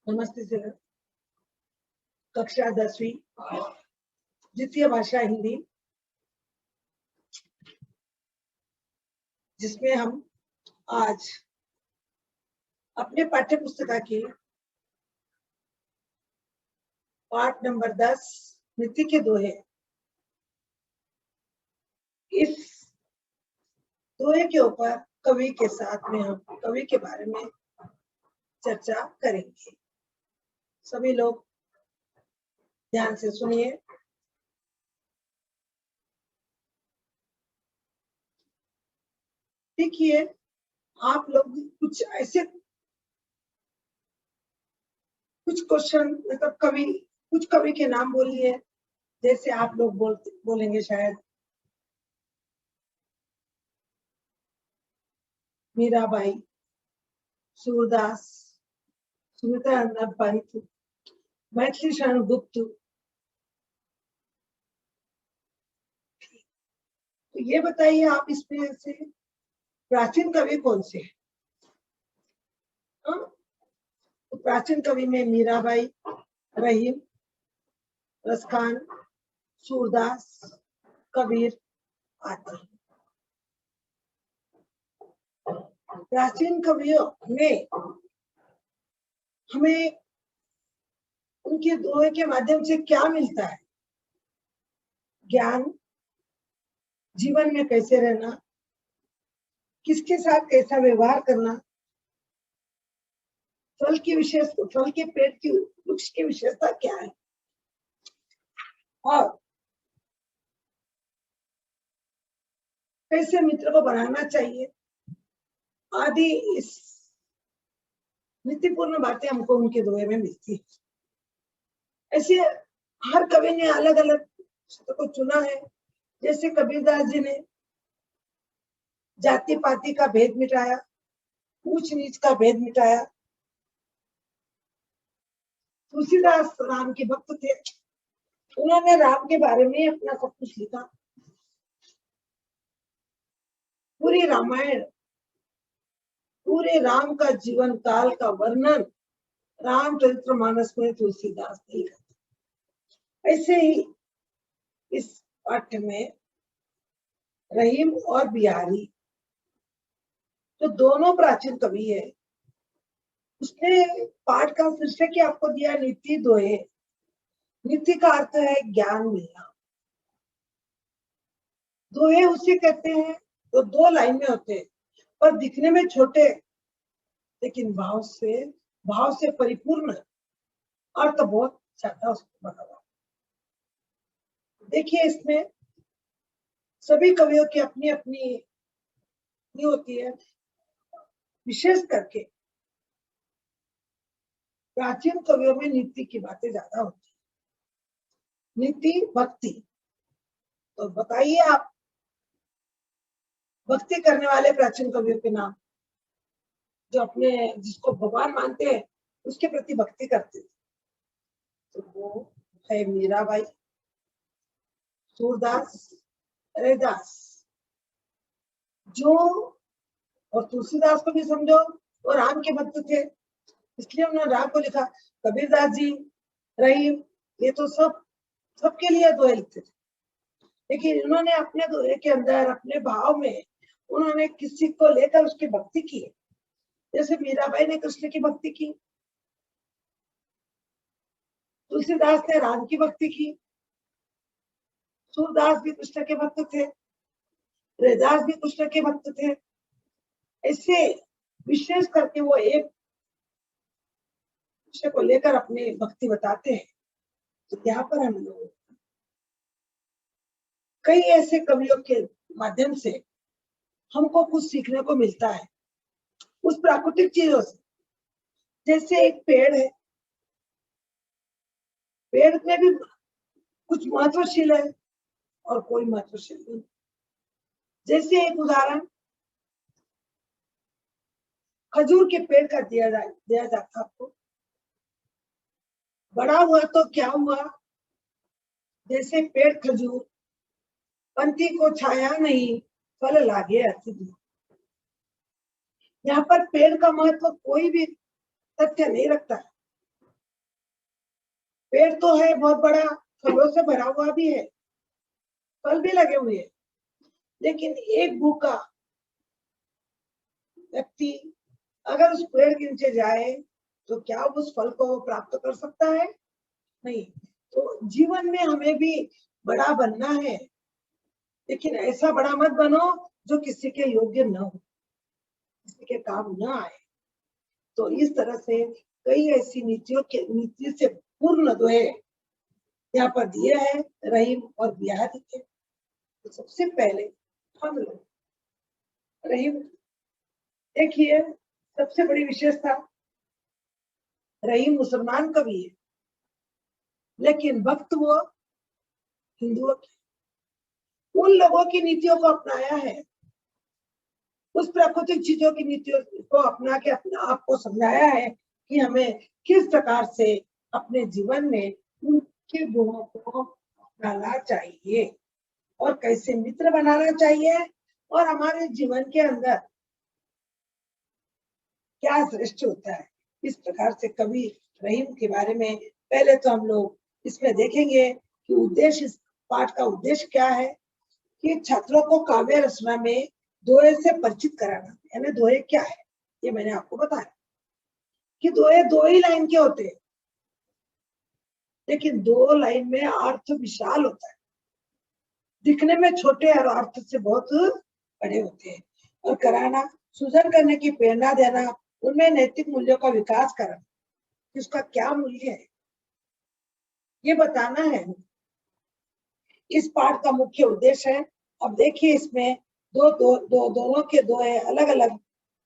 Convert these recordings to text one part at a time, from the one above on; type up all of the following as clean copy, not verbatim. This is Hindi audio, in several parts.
नमस्ते सर। कक्षा 10वीं द्वितीय भाषा हिंदी, जिसमें हम आज अपने पाठ्य पुस्तिका की पाठ नंबर 10 नीति के दोहे, इस दोहे के ऊपर कवि के साथ में हम कवि के बारे में चर्चा करेंगे। सभी लोग ध्यान से सुनिए। देखिए, आप लोग कुछ क्वेश्चन मतलब कुछ कवि के नाम बोलिए। जैसे आप लोग बोलेंगे शायद मीराबाई, सूरदास, सुमित्रा पंत, मैथिली शरण गुप्त। तो ये बताइए आप इसमें से प्राचीन कवि कौन से हैं? तो प्राचीन कवि में मीराबाई, रहीम, रसखान, सूरदास, कबीर आदि। प्राचीन कवियों में हमें उनके दोहे के माध्यम से क्या मिलता है? ज्ञान, जीवन में कैसे रहना, किसके साथ कैसा व्यवहार करना, फल के पेड़ की वृक्ष की विशेषता क्या है, और कैसे मित्र को बनाना चाहिए आदि इस नीतिपूर्ण बातें हमको उनके दोहे में मिलती है। ऐसे हर कवि ने अलग अलग शब्दों को चुना है। जैसे कबीरदास जी ने जाति पाति का भेद मिटाया, ऊंच नीच का भेद मिटाया। तुलसीदास राम के भक्त थे, उन्होंने राम के बारे में अपना सब कुछ लिखा। पूरी रामायण, पूरे राम का जीवन काल का वर्णन रामचरितमानस में तुलसीदास ने लिखा। ऐसे ही इस पाठ्य में रहीम और बिहारी, जो दोनों प्राचीन कवि है, उसने पाठ का शीर्षक ही आपको दिया नीति दोहे। नीति का अर्थ है ज्ञान मिलना। दोहे उसे कहते हैं तो दो लाइन में होते हैं, पर दिखने में छोटे, लेकिन भाव से परिपूर्ण अर्थ बहुत ज्यादा उसको बना हुआ। देखिए, इसमें सभी कवियों की अपनी अपनी होती है। विशेष करके प्राचीन कवियों में नीति की बातें ज्यादा होती है। नीति, भक्ति। तो बताइए आप भक्ति करने वाले प्राचीन कवियों के नाम, जो जिसको भगवान मानते हैं, उसके प्रति भक्ति करते थे। तो वो है मीराबाई, सूरदास, रैदास, जो और तुलसीदास को भी समझो, वो राम के भक्त थे, इसलिए उन्होंने राम को लिखा। कबीरदास जी, रहीम, ये तो सबके लिए दोहे लिखते थे। लेकिन इन्होंने अपने दोहे के अंदर, अपने भाव में, उन्होंने किसी को लेकर उसकी भक्ति की। जैसे मीराबाई ने कृष्ण की भक्ति की, तुलसीदास ने राम की भक्ति की, सूरदास भी कृष्ण के भक्त थे, रैदास भी कृष्ण के भक्त थे। ऐसे विशेष करके वो एक विषय को लेकर अपनी भक्ति बताते हैं। तो यहाँ पर हम लोग कई ऐसे कवियों के माध्यम से हमको कुछ सीखने को मिलता है उस प्राकृतिक चीजों से। जैसे एक पेड़ है, पेड़ में भी कुछ महत्वशील है और कोई महत्वशील नहीं। जैसे एक उदाहरण खजूर के पेड़ का दिया जाता आपको। बड़ा हुआ तो क्या हुआ, जैसे पेड़ खजूर, पंथी को छाया नहीं, फल लागे अति दूर। यहाँ पर पेड़ का महत्व कोई भी तथ्य नहीं रखता है, पेड़ तो है बहुत बड़ा, फलों से भरा हुआ भी है, फल भी लगे हुए हैं, लेकिन एक भूखा व्यक्ति अगर उस पेड़ के नीचे जाए तो क्या उस फल को प्राप्त कर सकता है? नहीं। तो जीवन में हमें भी बड़ा बनना है, लेकिन ऐसा बड़ा मत बनो जो किसी के योग्य न हो, किसी के काम न आए। तो इस तरह से कई ऐसी नीति से पूर्ण दोहे यहाँ पर दिए हैं रहीम और बियाहती के। तो सबसे पहले हम लोग रहीम देखिए, सबसे बड़ी विशेषता, रहीम मुसलमान का भी है, लेकिन वक्त वो हिंदुओं की, उन लोगों की नीतियों को अपनाया है, उस प्राकृतिक चीजों की नीतियों को अपना के अपने आप को समझाया है कि हमें किस प्रकार से अपने जीवन में उनके गुणों को अपनाना चाहिए और कैसे मित्र बनाना चाहिए और हमारे जीवन के अंदर क्या श्रेष्ठ होता है। इस प्रकार से कवि रहीम के बारे में पहले तो हम लोग इसमें देखेंगे कि उद्देश्य, इस पाठ का उद्देश्य क्या है कि छात्रों को काव्य रचना में दोहे से परिचित कराना। यानी दोहे क्या है ये मैंने आपको बताया कि दोहे दो ही लाइन के होते हैं, लेकिन दो लाइन में अर्थ विशाल होता है, दिखने में छोटे और अर्थ से बहुत बड़े होते हैं। और कराना, सृजन करने की प्रेरणा देना, उनमें नैतिक मूल्यों का विकास करना, कि उसका क्या मूल्य है ये बताना है, इस पाठ का मुख्य उद्देश्य है। अब देखिए इसमें दोनों के दोहे अलग अलग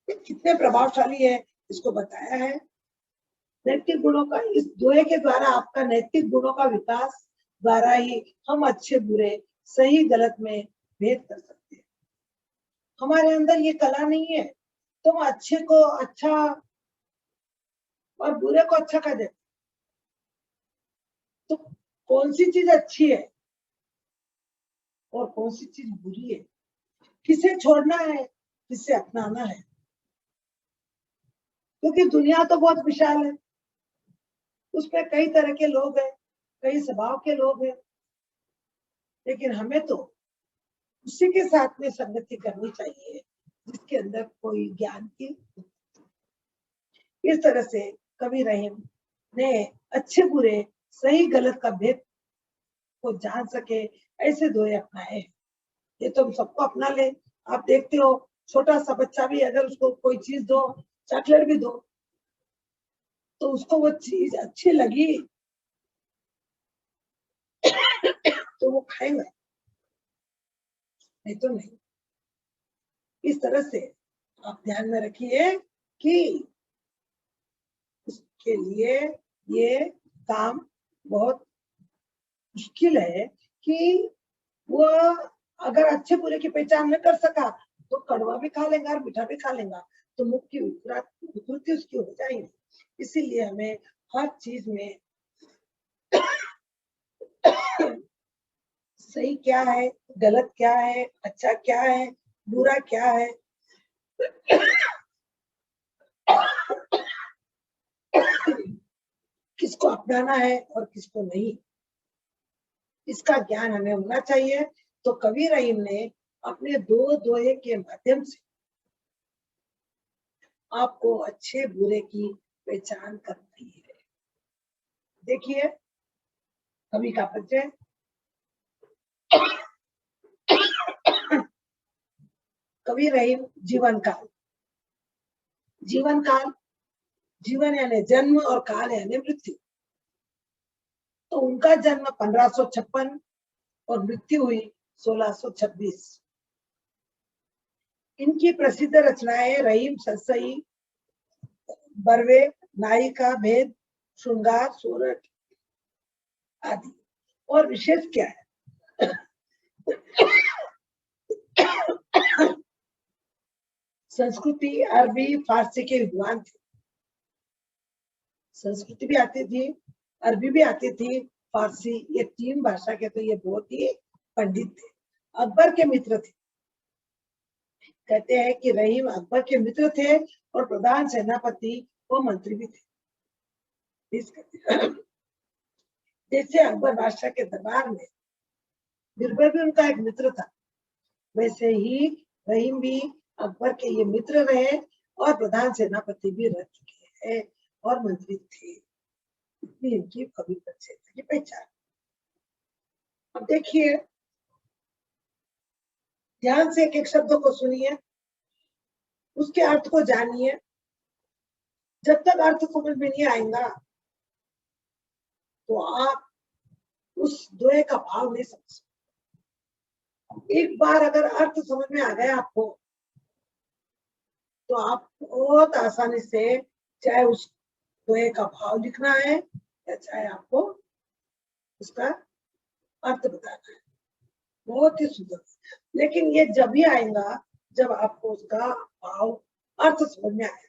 कितने प्रभावशाली है इसको बताया है। नैतिक गुणों का, इस दोहे के द्वारा आपका नैतिक गुणों का विकास द्वारा ही हम अच्छे बुरे, सही गलत में भेद कर सकते हैं। हमारे अंदर ये कला नहीं है, तुम अच्छे को अच्छा और बुरे को अच्छा कर देते, तो कौन सी चीज अच्छी है और कौन सी चीज बुरी है, किसे छोड़ना है किसे अपनाना है, क्योंकि दुनिया तो बहुत विशाल है, उसमें कई तरह के लोग हैं, कई स्वभाव के लोग हैं, लेकिन हमें तो उसी के साथ में संगति करनी चाहिए जिसके अंदर कोई ज्ञान की। इस तरह से कवि रहीम ने अच्छे बुरे, सही गलत का भेद को जान सके ऐसे दोहे अपनाए। ये तो हम सबको अपना ले। आप देखते हो छोटा सा बच्चा भी अगर उसको कोई चीज दो, चॉकलेट भी दो, तो उसको वो चीज अच्छी लगी तो वो खाएगा, नहीं तो नहीं। इस तरह से आप ध्यान में रखिए कि उसके लिए ये काम बहुत मुश्किल है कि वो अगर अच्छे बुरे की पहचान न कर सका तो कड़वा भी खा लेगा और मीठा भी खा लेगा, तो मुख की विकृति उसकी हो जाएगी। इसीलिए हमें हर चीज में सही क्या है, गलत क्या है, अच्छा क्या है, बुरा क्या है, किसको अपनाना है और किसको नहीं, इसका ज्ञान हमें होना चाहिए। तो कवि रहीम ने अपने दो दोहे के माध्यम से आपको अच्छे बुरे की पहचान करनी है। देखिए कवि का परिचय, कवि रहीम जीवन काल, जीवन काल, जीवन यानी जन्म और काल यानी मृत्यु। तो उनका जन्म 1556 और मृत्यु हुई 1626। इनकी प्रसिद्ध रचनाएं रहीम सरसई, बरवे, नायिका भेद, श्रृंगार, सोरठ आदि। और विशेष क्या है, संस्कृति, अरबी, फारसी के विद्वान थे। संस्कृति भी आती थी, अरबी भी आती थी, फारसी, ये तीन भाषा के तो ये बहुत ही पंडित थे। अकबर के मित्र थे। कहते हैं कि रहीम अकबर के मित्र थे और प्रधान सेनापति व मंत्री भी थे। जैसे अकबर बादशाह के दरबार में बीरबल भी उनका एक मित्र था, वैसे ही रहीम भी अकबर के ये मित्र रहे और प्रधान सेनापति भी रह चुके हैं और मंत्री थे। इतनी इनकी कवि क्षेत्र की पहचान। अब देखिए, ध्यान से एक एक शब्द को सुनिए, उसके अर्थ को जानिए। जब तक अर्थ समझ में नहीं आएगा तो आप उस दोहे का भाव नहीं समझ सकते। एक बार अगर अर्थ समझ में आ गया आपको, तो आप बहुत आसानी से, चाहे उस दोहे का भाव लिखना है या चाहे आपको उसका अर्थ बताना है, बहुत ही सुंदर। लेकिन ये जब भी आएगा जब आपको उसका भाव अर्थ समझ में आए।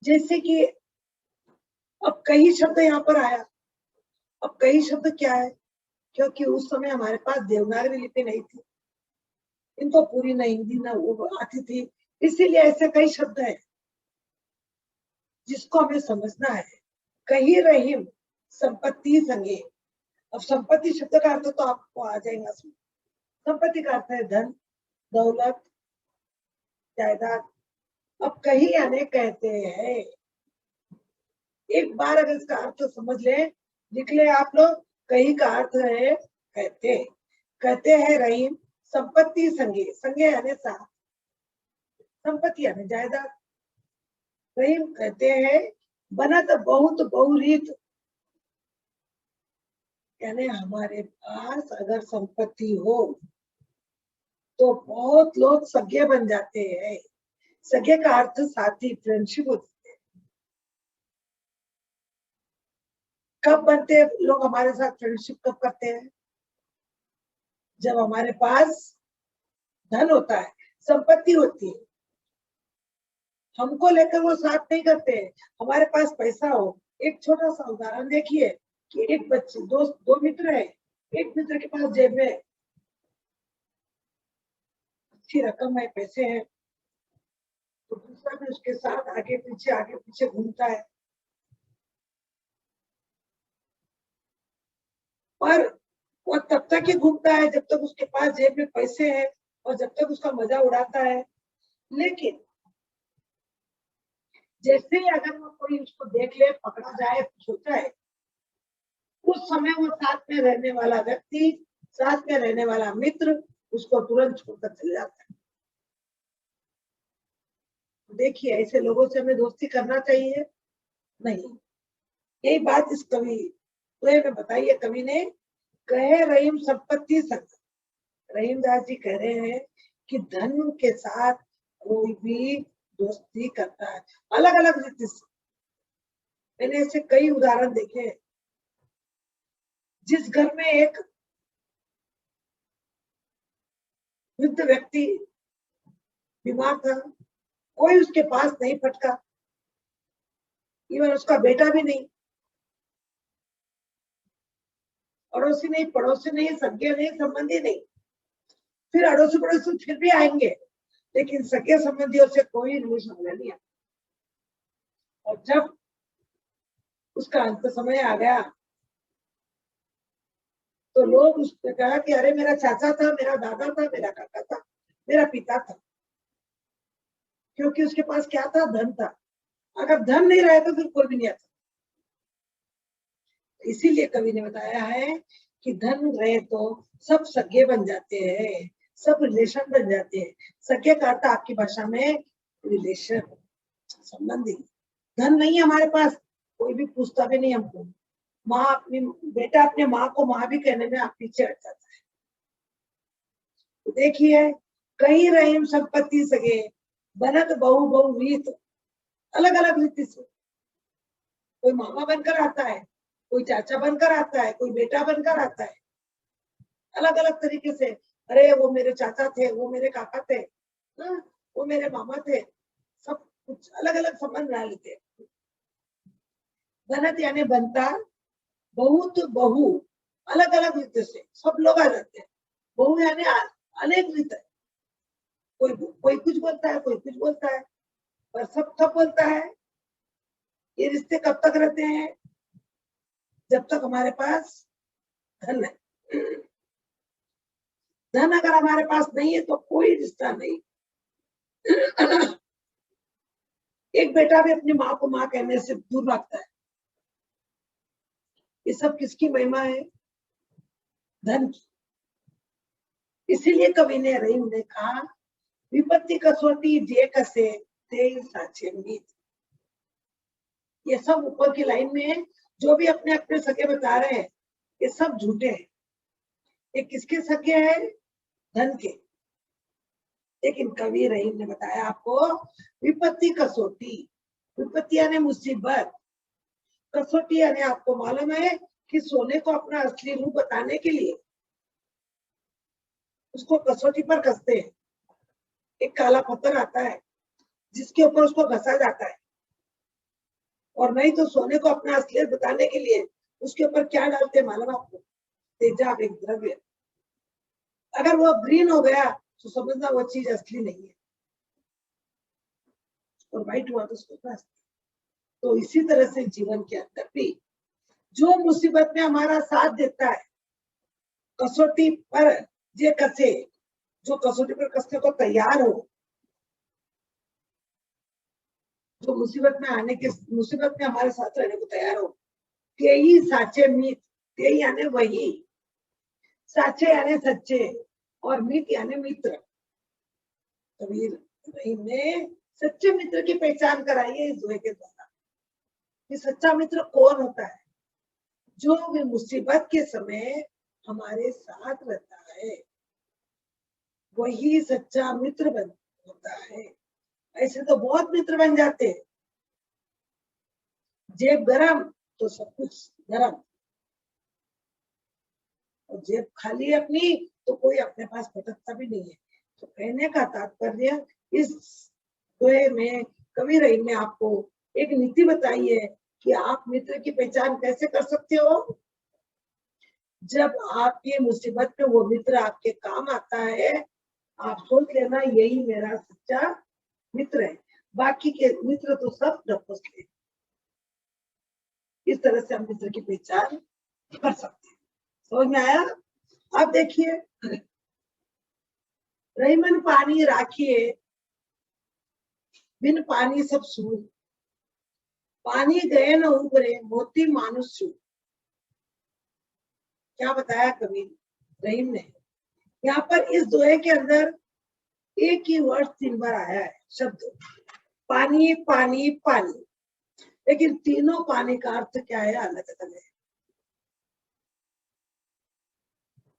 जैसे कि अब कई शब्द यहाँ पर आया। अब कई शब्द क्या है, क्योंकि उस समय हमारे पास देवनागरी लिपि नहीं थी, इनको पूरी न हिंदी न वो आती थी, इसीलिए ऐसे कई शब्द हैं जिसको हमें समझना है। कहीं रहीम संपत्ति संगे। अब संपत्ति शब्द का अर्थ तो आपको आ जाएगा। संपत्ति का अर्थ है धन, दौलत, जायदाद। अब कहीं अनेक कहते हैं। एक बार अगर इसका अर्थ समझ ले, लिख ले आप लोग। कहीं का अर्थ है कहते। कहते हैं रहीम संपत्ति संगे। संगे यानी साथ, संपत्ति यानी जायदाद। रहीम कहते हैं बनत बहुत बहुरीत, यानी हमारे पास अगर संपत्ति हो तो बहुत लोग सगे बन जाते हैं। सगे का अर्थ साथी, फ्रेंडशिप होती है। कब बनते हैं लोग हमारे साथ फ्रेंडशिप, कब करते हैं? जब हमारे पास धन होता है, संपत्ति होती है। हमको लेकर वो साथ नहीं करते। हमारे पास पैसा हो। एक छोटा सा उदाहरण देखिए कि एक बच्चे दो मित्र है। एक मित्र के पास जेब में अच्छी रकम है, पैसे हैं, तो दूसरा भी उसके साथ आगे पीछे घूमता है। पर वो तब तक ही घूमता है जब तक उसके पास जेब में पैसे हैं और जब तक उसका मजा उड़ाता है। लेकिन जैसे ही अगर वो कोई उसको देख ले, पकड़ा जाए, कुछ होता है, उस समय वो साथ में रहने वाला व्यक्ति, साथ में रहने वाला मित्र उसको तुरंत छोड़कर चले जाता है। देखिए, ऐसे लोगों से हमें दोस्ती करना चाहिए नहीं। यही बात इस कवि में बताई है। कवि ने कहे रहीम संपत्ति संग। रहीमदास जी कह रहे हैं कि धन के साथ कोई भी दोस्ती करता है अलग अलग रीति से। मैंने ऐसे कई उदाहरण देखे। जिस घर में एक वृद्ध व्यक्ति बीमार था, कोई उसके पास नहीं फटका, इवन उसका बेटा भी नहीं, अड़ोसी नहीं, पड़ोसी नहीं, सगे नहीं, संबंधी नहीं। फिर अड़ोसी पड़ोसी फिर भी आएंगे, लेकिन सगे संबंधियों से कोई रिलेशन नहीं आया। और जब उसका अंत समय आ गया तो लोग उसने कहा कि अरे मेरा चाचा था, मेरा दादा था, मेरा काका था, मेरा पिता था। क्योंकि उसके पास क्या था? धन था। अगर धन नहीं रहे तो फिर कोई भी नहीं आता। इसीलिए कवि ने बताया है कि धन रहे तो सब सगे बन जाते हैं, सब रिलेशन बन जाते हैं। सगे का अर्थ आपकी भाषा में रिलेशन, संबंधी। धन नहीं है हमारे पास, कोई भी पूछता भी नहीं हमको। माँ अपनी बेटा अपने माँ को माँ भी कहने में आप पीछे हट जाता है। तो देखिए, कहीं रहीम संपत्ति सगे बनत बहु बहुरीत। अलग अलग रीति से कोई मामा बनकर आता है, कोई चाचा बनकर आता है, कोई बेटा बनकर आता है, अलग अलग तरीके से। अरे वो मेरे चाचा थे, वो मेरे काका थे, वो मेरे मामा थे, सब कुछ अलग अलग संबंध बना लेते। बनत यानी बनता, बहुत बहु अलग अलग रीति से सब लोग आ जाते हैं। बहु यानी अनेक रीत है। कोई कुछ बोलता है, कोई कुछ बोलता है, पर सब सब बोलता है। ये रिश्ते कब तक रहते हैं? जब तक हमारे पास धन है। धन अगर हमारे पास नहीं है तो कोई रिश्ता नहीं। एक बेटा भी अपनी माँ को माँ कहने से दूर भागता है। ये सब किसकी महिमा है? धन की। इसीलिए कवि ने रहीम ने कहा, विपत्ति कसौटी जे कसे ते साचे मीत। ये सब ऊपर की लाइन में जो भी अपने अपने सके बता रहे हैं, ये सब झूठे हैं। ये किसके सके हैं? धन के। लेकिन कवि रहीम ने बताया आपको, विपत्ति कसौटी, विपत्ति यानी मुसीबत, कसौटी यानी आपको मालूम है कि सोने को अपना असली रूप बताने के लिए उसको कसौटी पर कसते हैं। एक काला पत्थर आता है जिसके ऊपर उसको घसा जाता है, और नहीं तो सोने को अपना असलियत बताने के लिए उसके ऊपर क्या डालते हैं मालूम आपको? तेजाब, एक द्रव्य। अगर वो ग्रीन हो गया तो समझना वो चीज असली नहीं है, और व्हाइट हुआ तो उसको प्लास्टिक। तो इसी तरह से जीवन के अंदर भी जो मुसीबत में हमारा साथ देता है, कसौटी पर जे कसे, जो कसौटी पर कसने को तैयार हो, जो मुसीबत में आने के, मुसीबत में हमारे साथ रहने को तैयार हो, यही साचे मीत, यही यानी वही। साचे यानी सच्चे, और मीत यानी मित्र। कबीर रहीम ने सच्चे मित्र की पहचान कराई है इस दोहे के द्वारा। कि सच्चा मित्र कौन होता है? जो भी मुसीबत के समय हमारे साथ रहता है, वही सच्चा मित्र बन होता है। ऐसे तो बहुत मित्र बन जाते हैं। जेब गरम तो सब कुछ गरम, और जेब खाली अपनी तो कोई अपने पास भटकता भी नहीं है। तो कहने का तात्पर्य, इस दोहे में कवि रहीम ने आपको एक नीति बताई है कि आप मित्र की पहचान कैसे कर सकते हो। जब आपकी मुसीबत में वो मित्र आपके काम आता है, आप सोच लेना यही मेरा सच्चा मित्र है, बाकी के मित्र तो सब नपुंसक। इस तरह से हम मित्र की पहचान कर सकते हैं। समझ में आया? अब देखिए, रहीमन पानी राखिए, बिन पानी सब सून, पानी गए न उबरे, मोती मानुष छू। क्या बताया कवि रहीम ने? यहाँ पर इस दोहे के अंदर एक ही वर्ड 3 बार आया है, शब्द पानी पानी पानी, लेकिन तीनों पानी का अर्थ क्या है? अलग अलग है।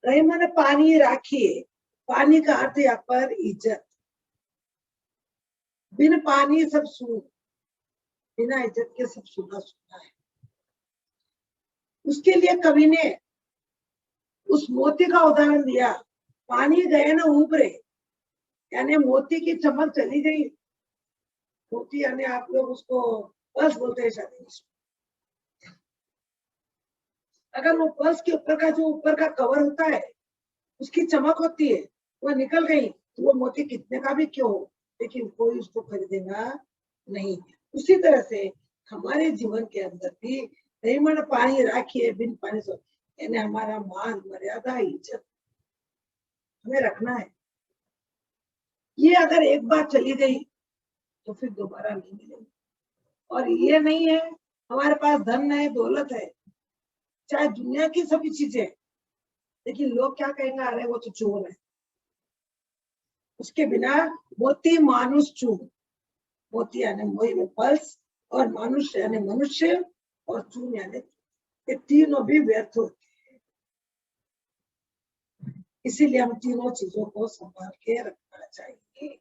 रहीम ने पानी राखिए, पानी का अर्थ यहाँ पर इज्जत। बिन पानी सब सून, बिना इज्जत के सब सूना सूना है। उसके लिए कवि ने उस मोती का उदाहरण दिया। पानी गए न उबरे, यानी मोती की चमक चली गई। मोती यानी आप लोग उसको पर्स बोलते हैं शायद। अगर वो पर्स के ऊपर का जो ऊपर का कवर होता है, उसकी चमक होती है, वो निकल गई तो वो मोती कितने का भी क्यों हो, लेकिन कोई उसको खरीदेगा नहीं। उसी तरह से हमारे जीवन के अंदर भी रहीमन पानी राखिए, बिन पानी सो, यानी हमारा मान मर्यादा इज्जत हमें रखना है। ये अगर एक बार चली गई तो फिर दोबारा नहीं मिलेगी। और ये नहीं है हमारे पास धन है, दौलत है, चाहे दुनिया की सभी चीजें, लेकिन लोग क्या कहेंगे? अरे वो तो चोर है। उसके बिना मोती मानुष चूर, मोती यानी मोही में पल्स, और मानुष यानी मनुष्य, और चून यानी ये तीनों भी व्यर्थ होते हैं। इसीलिए हम तीनों चीजों को संभाल के रखना चाहिए।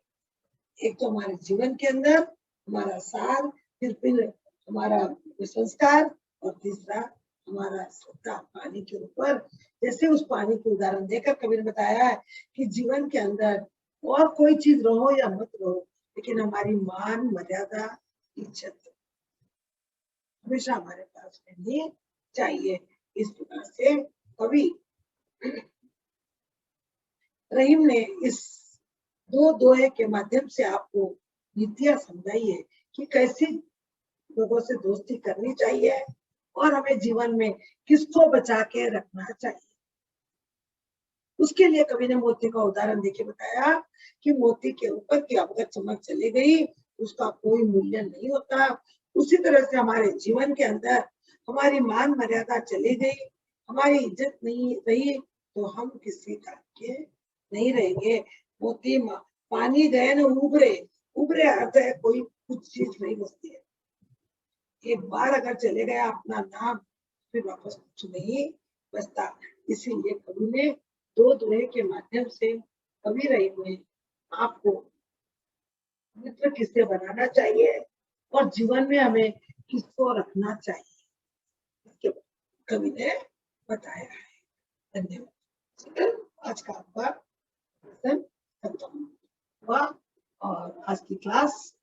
एक तो हमारे जीवन के अंदर हमारा सार, फिर हमारा संस्कार, और तीसरा हमारा श्रद्धा पानी के ऊपर। जैसे उस पानी के उदाहरण देकर कबीर ने बताया है कि जीवन के अंदर और कोई चीज रहो या मत रहो, लेकिन हमारी मान मर्यादा इज्जत हमेशा हमारे पास रहनी चाहिए। इस प्रकार से कवि रहीम ने इस 2 दोहे के माध्यम से आपको नीतियां समझाई है कि कैसी लोगों से दोस्ती करनी चाहिए और हमें जीवन में किसको बचा के रखना चाहिए। उसके लिए कवि ने मोती का उदाहरण देके बताया कि मोती के ऊपर की अगर चमक चली गई उसका कोई मूल्य नहीं होता। उसी तरह से हमारे जीवन के अंदर हमारी मान मर्यादा चली गई, हमारी इज्जत नहीं रही, तो हम किसी काम के नहीं रहेंगे। मोती पानी गए न उभरे, उभरे अर्थ है कोई कुछ चीज नहीं बचती है। एक बार अगर चले गया अपना नाम, फिर वापस कुछ नहीं बचता। इसीलिए कवि ने दो दोहे के माध्यम से कवि रहे हुए आपको मित्र किससे बनाना चाहिए और जीवन में हमें किसको रखना चाहिए, कवि ने बताया है। धन्यवाद। आज का आपका खत्म हुआ और आज की क्लास